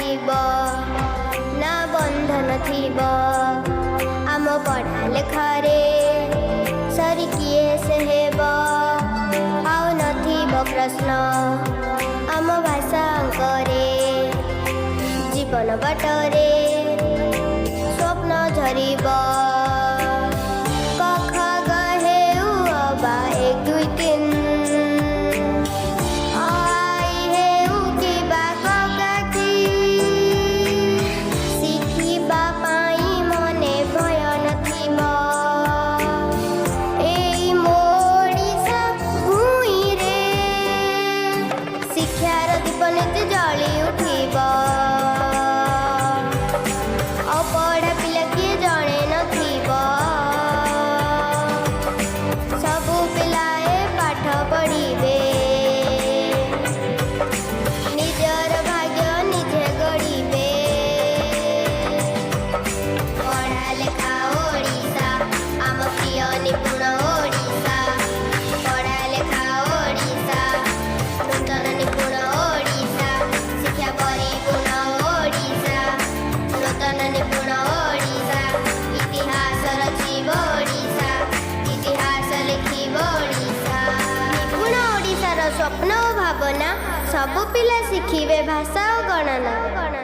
पाइब ना बंधन थिब आम पढ़ा लेखारे सरी किए से हेब आउ नथिब प्रश्न आम भाषा अंकरे जीवन बाटरे स्वप्न झरिब पढ़ा पिला किए जड़े नथिब सबु पिलाए पाठ पढ़िबे निजर भाग्य निजे गढ़िबे पढ़ा लेखा ओडिशा आम प्रिय निपुण ओडिशा पढ़ा लेखा ओडिशा नूतन निपुण ओडिशा शिक्षा परिपूर्ण ओडिशा नूतन निपुण ओडिशा इतिहास रचिब ओडिशा इतिहास लिखिब ओडिशा निपुण ओडिशार स्वप्न और भावना सबु पिला शिखिबे भाषा और गणना।